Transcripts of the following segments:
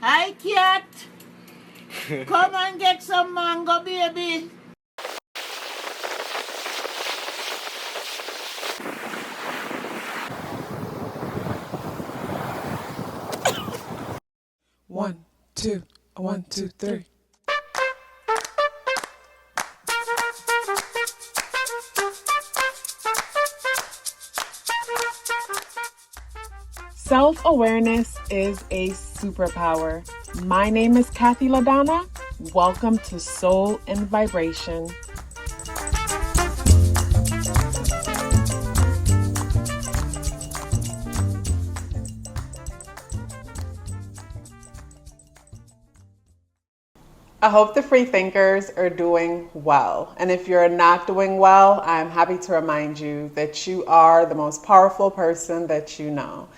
Hi, cat. Come and get some mango, baby. One, two, 1, 2, 3. Self-awareness is a superpower. My name is KathyLaDonna. Welcome to Soul and Vibration. I hope the free thinkers are doing well. And if you're not doing well, I'm happy to remind you that you are the most powerful person that you know.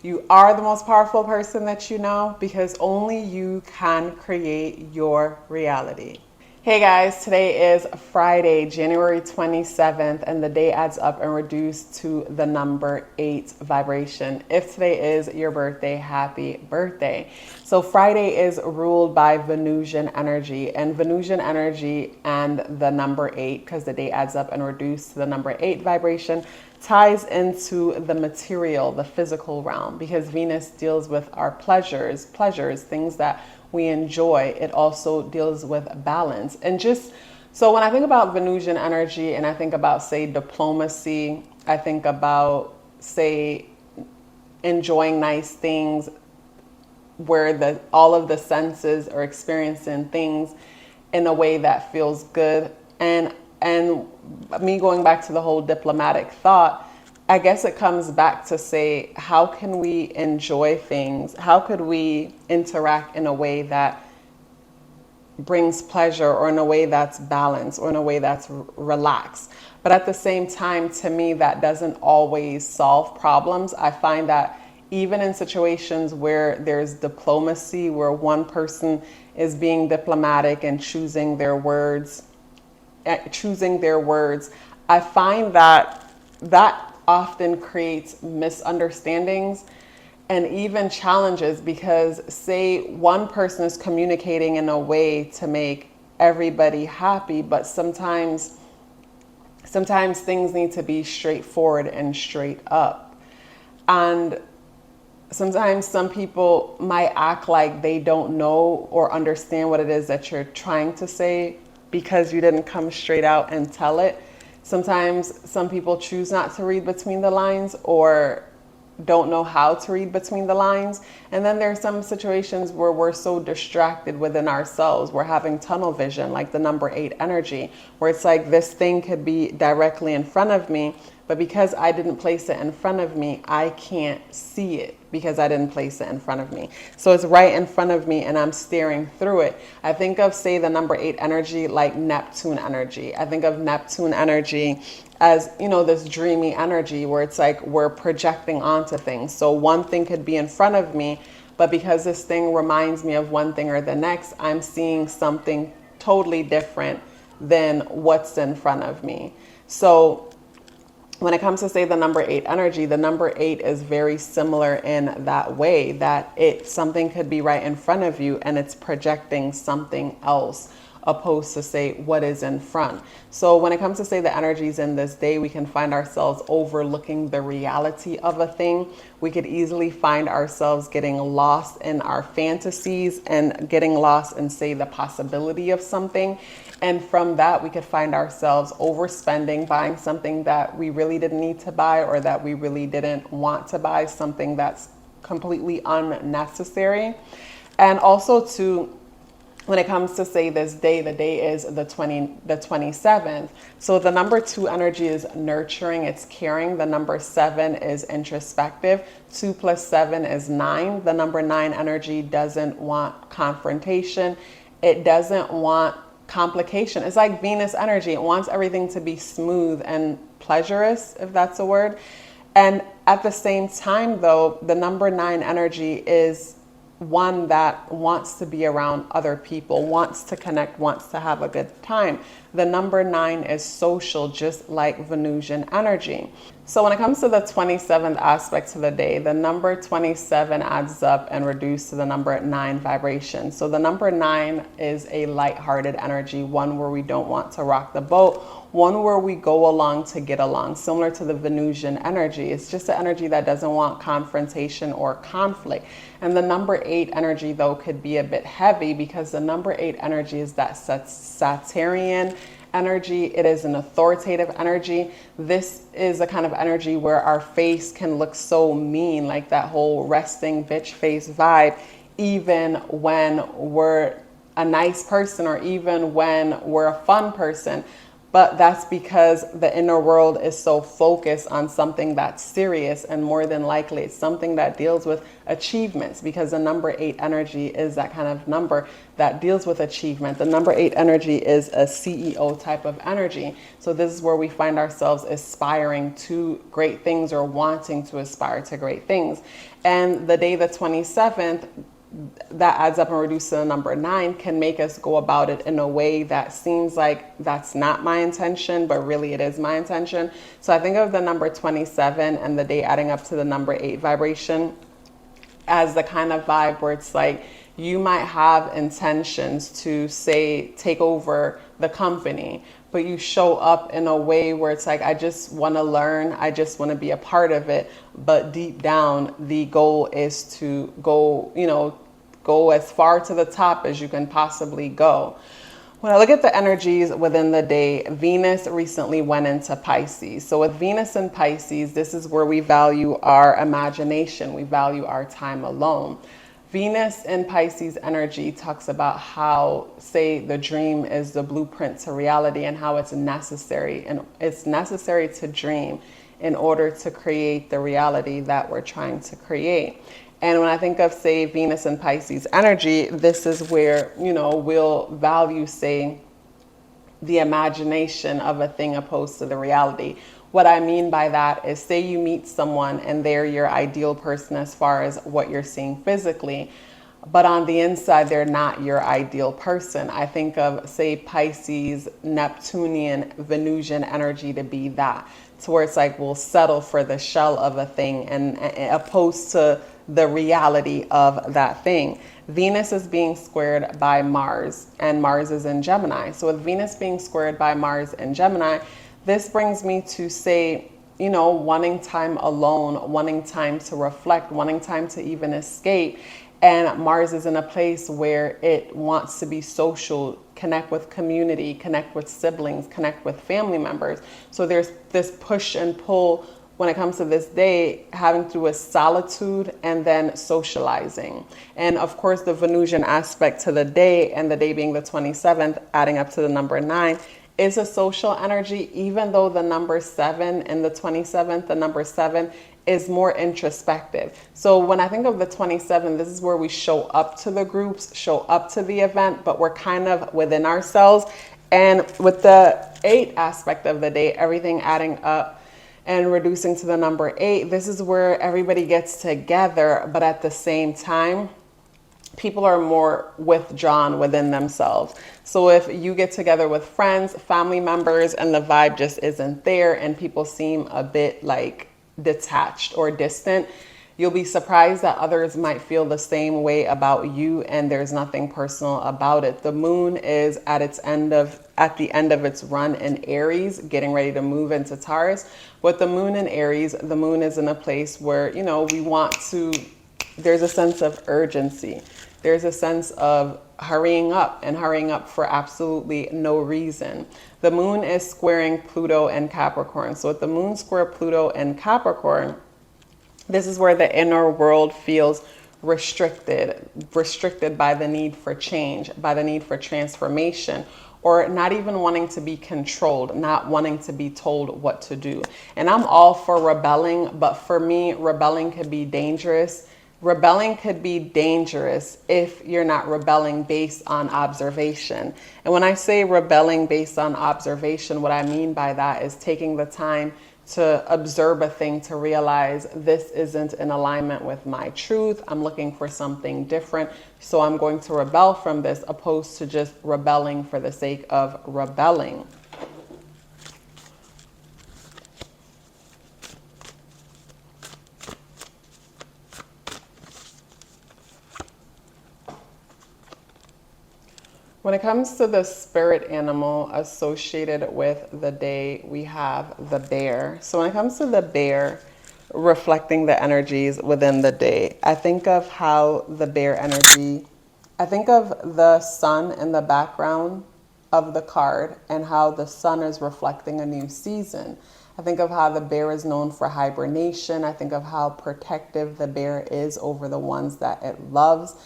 You are the most powerful person that you know because only you can create your reality. Hey guys, today is Friday, January 27th, and the day adds up and reduced to the number 8 vibration. If today is your birthday, happy birthday. So Friday is ruled by Venusian energy, and Venusian energy and the number 8, because the day adds up and reduced to the number 8 vibration, ties into the material, the physical realm, because Venus deals with our pleasures, things that we enjoy. It also deals with balance. And just so when I think about Venusian energy and I think about, say, diplomacy, I think about, say, enjoying nice things where all of the senses are experiencing things in a way that feels good. And me going back to the whole diplomatic thought, I guess it comes back to say, how can we enjoy things? How could we interact in a way that brings pleasure, or in a way that's balanced, or in a way that's relaxed? But at the same time, to me, that doesn't always solve problems. I find that even in situations where there's diplomacy, where one person is being diplomatic and choosing their words, I find that often creates misunderstandings and even challenges, because say one person is communicating in a way to make everybody happy, but sometimes things need to be straightforward and straight up. And sometimes some people might act like they don't know or understand what it is that you're trying to say because you didn't come straight out and tell it. Sometimes some people choose not to read between the lines or don't know how to read between the lines. And then there's some situations where we're so distracted within ourselves. We're having tunnel vision, like the number 8 energy, where it's like this thing could be directly in front of me, but because I didn't place it in front of me, I can't see it because I didn't place it in front of me. So it's right in front of me and I'm staring through it. I think of, say, the number 8 energy like Neptune energy. I think of Neptune energy as, this dreamy energy where it's like we're projecting onto things. So one thing could be in front of me, but because this thing reminds me of one thing or the next, I'm seeing something totally different than what's in front of me. So when it comes to, say, the number 8 energy, the number 8 is very similar in that way, that something could be right in front of you and it's projecting something else opposed to, say, what is in front. So when it comes to, say, the energies in this day, we can find ourselves overlooking the reality of a thing. We could easily find ourselves getting lost in our fantasies and getting lost in, say, the possibility of something. And from that, we could find ourselves overspending, buying something that we really didn't need to buy or that we really didn't want to buy, something that's completely unnecessary. And also, when it comes to, say, this day, the day is the 27th. So the number 2 energy is nurturing, it's caring. The number 7 is introspective. 2 plus 7 is 9. The number 9 energy doesn't want confrontation. It doesn't want complication. It's like Venus energy. It wants everything to be smooth and pleasurous, if that's a word. And at the same time, though, the number 9 energy is one that wants to be around other people, wants to connect, wants to have a good time. The number 9 is social, just like Venusian energy. So when it comes to the 27th aspect to the day, the number 27 adds up and reduced to the number 9 vibration. So the number 9 is a lighthearted energy, one where we don't want to rock the boat, one where we go along to get along, similar to the Venusian energy. It's just an energy that doesn't want confrontation or conflict. And the number 8 energy, though, could be a bit heavy because the number 8 energy is that Saturnian energy. It is an authoritative energy. This is a kind of energy where our face can look so mean, like that whole resting bitch face vibe, even when we're a nice person or even when we're a fun person. But that's because the inner world is so focused on something that's serious, and more than likely it's something that deals with achievements, because the number 8 energy is that kind of number that deals with achievement. The number 8 energy is a CEO type of energy. So this is where we find ourselves aspiring to great things or wanting to aspire to great things. And the day, the 27th, that adds up and reduces to the number 9, can make us go about it in a way that seems like that's not my intention, but really it is my intention. So I think of the number 27 and the day adding up to the number 8 vibration as the kind of vibe where it's like you might have intentions to, say, take over the company, but you show up in a way where it's like, I just want to learn, I just want to be a part of it. But deep down, the goal is to go, go as far to the top as you can possibly go. When I look at the energies within the day, Venus recently went into Pisces. So with Venus in Pisces, this is where we value our imagination. We value our time alone. Venus in Pisces energy talks about how, say, the dream is the blueprint to reality and how it's necessary. And it's necessary to dream in order to create the reality that we're trying to create. And when I think of, say, Venus and Pisces energy, this is where, we'll value, say, the imagination of a thing opposed to the reality. What I mean by that is, say you meet someone and they're your ideal person as far as what you're seeing physically, but on the inside, they're not your ideal person. I think of, say, Pisces, Neptunian, Venusian energy to be that, to where it's like we'll settle for the shell of a thing and opposed to the reality of that thing. Venus is being squared by Mars, and Mars is in Gemini. So with Venus being squared by Mars in Gemini, this brings me to, say, wanting time alone, wanting time to reflect, wanting time to even escape. And Mars is in a place where it wants to be social, connect with community, connect with siblings, connect with family members. So there's this push and pull when it comes to this day, having to do with solitude and then socializing. And of course, the Venusian aspect to the day, and the day being the 27th, adding up to the number 9, is a social energy, even though the number 7 and the 27th, the number 7 is more introspective. So when I think of the 27, this is where we show up to the groups, show up to the event, but we're kind of within ourselves. And with the 8 aspect of the day, everything adding up and reducing to the number 8, this is where everybody gets together, but at the same time, people are more withdrawn within themselves. So if you get together with friends, family members, and the vibe just isn't there, and people seem a bit like detached or distant, you'll be surprised that others might feel the same way about you, and there's nothing personal about it. The moon is at the end of its run in Aries, getting ready to move into Taurus. With the moon in Aries, the moon is in a place where, we want to, there's a sense of urgency. There's a sense of hurrying up for absolutely no reason. The moon is squaring Pluto and Capricorn. So with the moon square Pluto and Capricorn, this is where the inner world feels restricted by the need for change, by the need for transformation, or not even wanting to be controlled, not wanting to be told what to do. And I'm all for rebelling, but for me, rebelling could be dangerous. Rebelling could be dangerous if you're not rebelling based on observation. And when I say rebelling based on observation, what I mean by that is taking the time to observe a thing, to realize this isn't in alignment with my truth. I'm looking for something different. So I'm going to rebel from this, opposed to just rebelling for the sake of rebelling. When it comes to the spirit animal associated with the day, we have the bear. So when it comes to the bear, reflecting the energies within the day, I think of how the bear energy, I think of the sun in the background of the card and how the sun is reflecting a new season. I think of how the bear is known for hibernation. I think of how protective the bear is over the ones that it loves.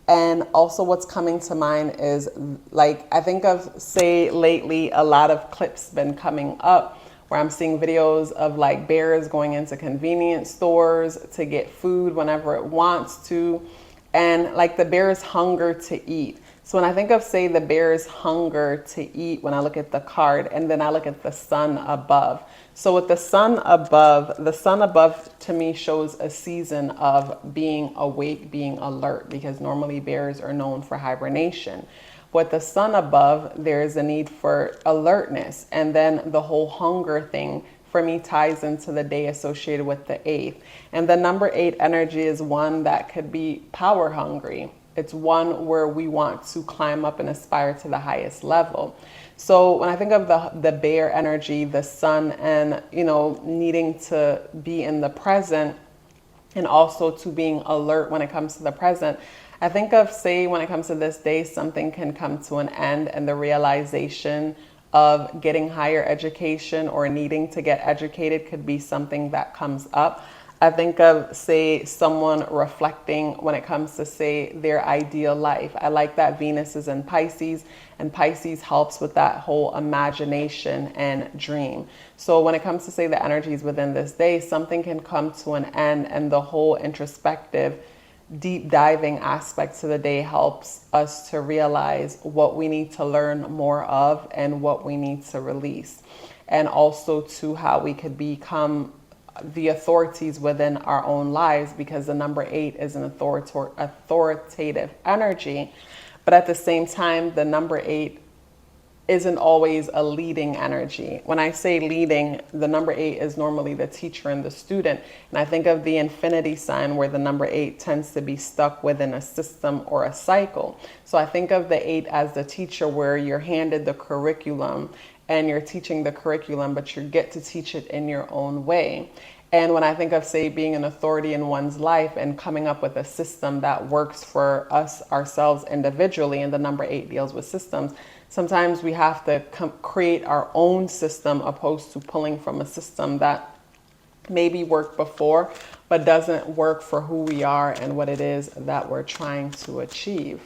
And also what's coming to mind is, like, I think of, say, lately, a lot of clips been coming up where I'm seeing videos of like bears going into convenience stores to get food whenever it wants to. And like the bear's hunger to eat. So when I think of, say, the bear's hunger to eat, when I look at the card, and then I look at the sun above. So with the sun above to me shows a season of being awake, being alert, because normally bears are known for hibernation. With the sun above, there's a need for alertness. And then the whole hunger thing for me ties into the day associated with the 8th. And the number 8 energy is one that could be power hungry. It's one where we want to climb up and aspire to the highest level. So when I think of the bear energy, the sun, and, you know, needing to be in the present and also to being alert when it comes to the present, I think of, say, when it comes to this day, something can come to an end, and the realization of getting higher education or needing to get educated could be something that comes up. I think of, say, someone reflecting when it comes to, say, their ideal life. I like that Venus is in Pisces, and Pisces helps with that whole imagination and dream. So when it comes to, say, the energies within this day, something can come to an end, and the whole introspective, deep diving aspect to the day helps us to realize what we need to learn more of and what we need to release. And also to how we could become the authorities within our own lives, because the number 8 is an authoritative energy. But at the same time, the number 8 isn't always a leading energy. When I say leading, the number 8 is normally the teacher and the student. And I think of the infinity sign, where the number 8 tends to be stuck within a system or a cycle. So I think of the 8 as the teacher, where you're handed the curriculum and you're teaching the curriculum, but you get to teach it in your own way. And when I think of, say, being an authority in one's life and coming up with a system that works for us, ourselves individually, and the number 8 deals with systems, sometimes we have to create our own system, opposed to pulling from a system that maybe worked before, but doesn't work for who we are and what it is that we're trying to achieve.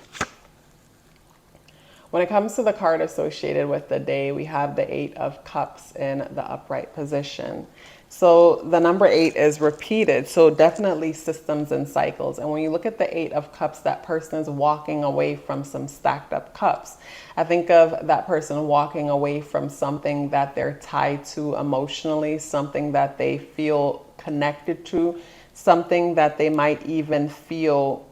When it comes to the card associated with the day, we have the 8 of Cups in the upright position. So the number 8 is repeated. So definitely systems and cycles. And when you look at the 8 of Cups, that person is walking away from some stacked up cups. I think of that person walking away from something that they're tied to emotionally, something that they feel connected to, something that they might even feel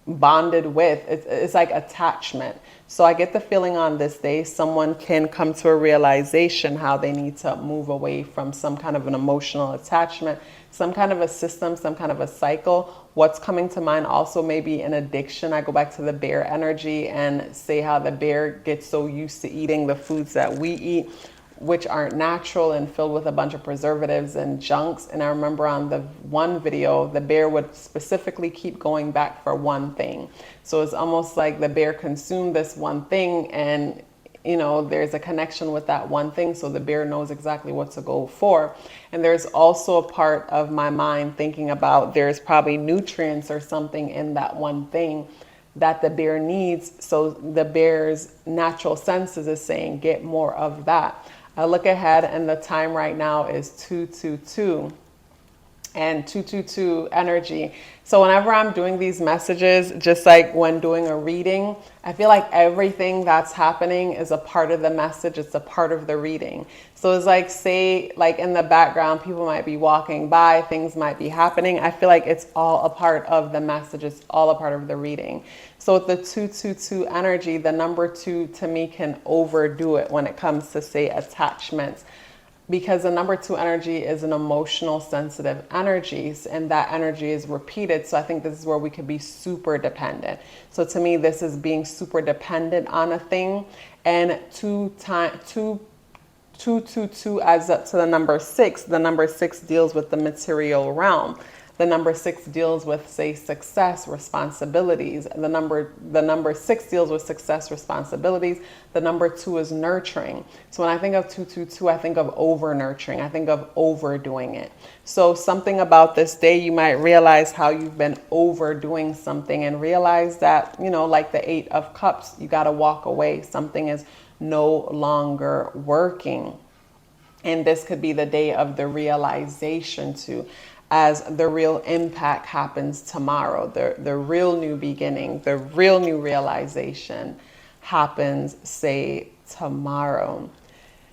bonded with. It's like attachment. So I get the feeling on this day, someone can come to a realization how they need to move away from some kind of an emotional attachment, some kind of a system, some kind of a cycle. What's coming to mind also maybe an addiction. I go back to the bear energy and say how the bear gets so used to eating the foods that we eat, which aren't natural and filled with a bunch of preservatives and junks. And I remember on the one video, the bear would specifically keep going back for one thing. So it's almost like the bear consumed this one thing, and, you know, there's a connection with that one thing. So the bear knows exactly what to go for. And there's also a part of my mind thinking about there's probably nutrients or something in that one thing that the bear needs. So the bear's natural senses is saying, get more of that. I look ahead, and the time right now is 2:22. and 222 energy. So whenever I'm doing these messages, just like when doing a reading, I feel like everything that's happening is a part of the message. It's a part of the reading. So it's like, say, like in the background, people might be walking by, things might be happening. I feel like it's all a part of the message. It's all a part of the reading. So with the 222 energy, the number 2 to me can overdo it when it comes to, say, attachments. Because the number 2 energy is an emotional, sensitive energy, and that energy is repeated. So I think this is where we could be super dependent. So to me, this is being super dependent on a thing. And 222 adds up to the number 6. The number 6 deals with the material realm. The number 6 deals with, say, success, responsibilities. The number 6 deals with success, responsibilities. The number 2 is nurturing. So when I think of 222, I think of over nurturing. I think of overdoing it. So something about this day, you might realize how you've been overdoing something and realize that, you know, like the 8 of Cups, you got to walk away. Something is no longer working. And this could be the day of the realization too, as the real impact happens tomorrow. The real new beginning, the real new realization happens, say, tomorrow.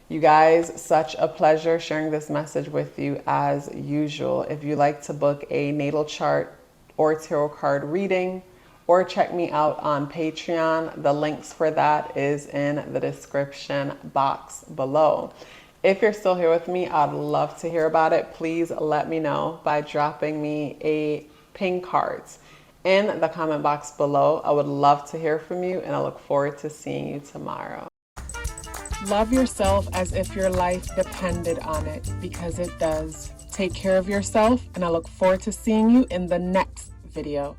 You guys, such a pleasure sharing this message with you as usual. If you like to book a natal chart or tarot card reading, or check me out on Patreon, the links for that is in the description box below. If you're still here with me, I'd love to hear about it. Please let me know by dropping me a pin cards in the comment box below. I would love to hear from you, and I look forward to seeing you tomorrow. Love yourself as if your life depended on it, because it does. Take care of yourself, and I look forward to seeing you in the next video.